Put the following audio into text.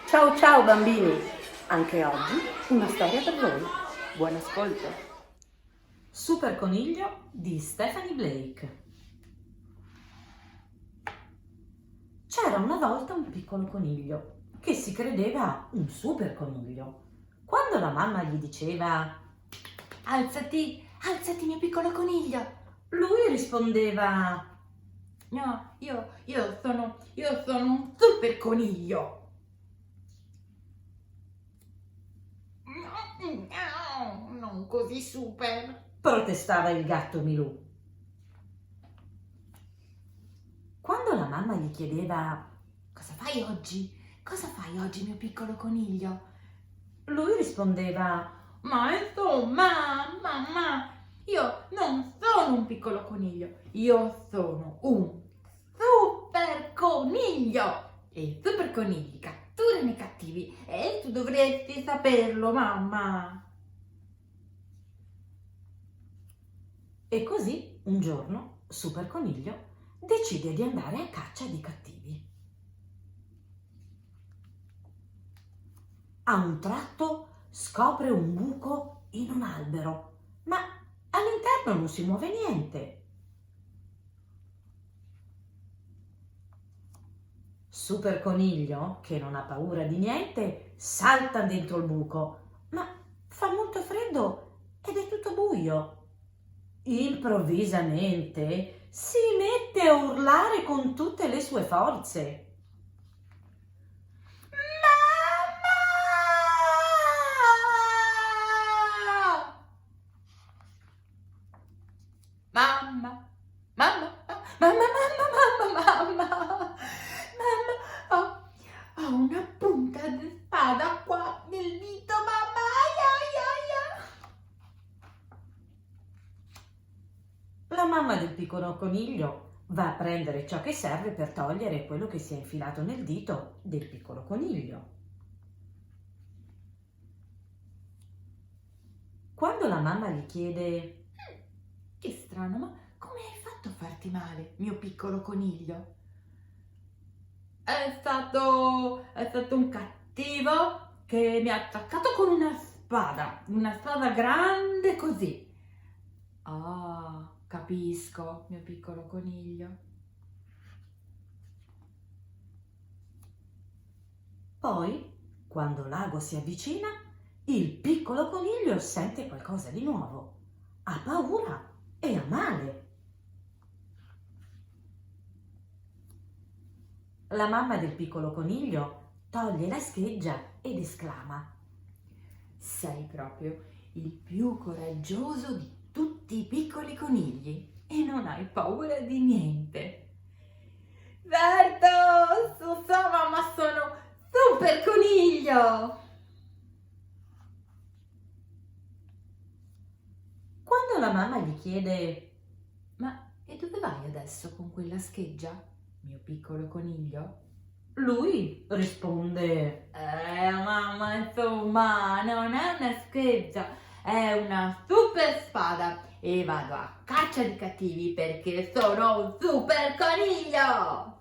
Ciao ciao bambini, anche oggi una storia per voi. Buon ascolto. Super coniglio di Stephanie Blake. C'era una volta un piccolo coniglio che si credeva un super coniglio. Quando la mamma gli diceva "Alzati, alzati mio piccolo coniglio", lui rispondeva "No, io sono un super coniglio". No, non così super. Protestava il gatto Milù. Quando la mamma gli chiedeva "Cosa fai oggi? Cosa fai oggi, mio piccolo coniglio?", lui rispondeva Ma insomma, mamma, io non sono un piccolo coniglio, io sono un super coniglio. E i super conigli catturano i cattivi e tu dovresti saperlo, mamma. E così un giorno Super Coniglio decide di andare a caccia di cattivi. A un tratto scopre un buco in un albero, ma all'interno non si muove niente. Super Coniglio, che non ha paura di niente, salta dentro il buco, ma fa molto freddo ed è tutto buio. Improvvisamente si mette a urlare con tutte le sue forze. Mamma, mamma, mamma, mamma, mamma, mamma, mamma, ho una punta di spada qua nel dito, mamma, ai, ai, ai. La mamma del piccolo coniglio va a prendere ciò che serve per togliere quello che si è infilato nel dito del piccolo coniglio. Quando la mamma gli chiede Che strano, ma come hai fatto a farti male, mio piccolo coniglio? È stato un cattivo che mi ha attaccato con una spada grande così. Ah, capisco, mio piccolo coniglio. Poi, quando l'ago si avvicina, il piccolo coniglio sente qualcosa di nuovo. Ha paura e ha male. La mamma del piccolo coniglio toglie la scheggia ed esclama: Sei proprio il più coraggioso di tutti i piccoli conigli e non hai paura di niente. Certo, so, mamma, sono super coniglio. Quando la mamma gli chiede Ma e dove vai adesso con quella scheggia, mio piccolo coniglio? lui risponde: Mamma, insomma, non è una scheggia, è una super spada e vado a caccia di cattivi perché sono un super coniglio!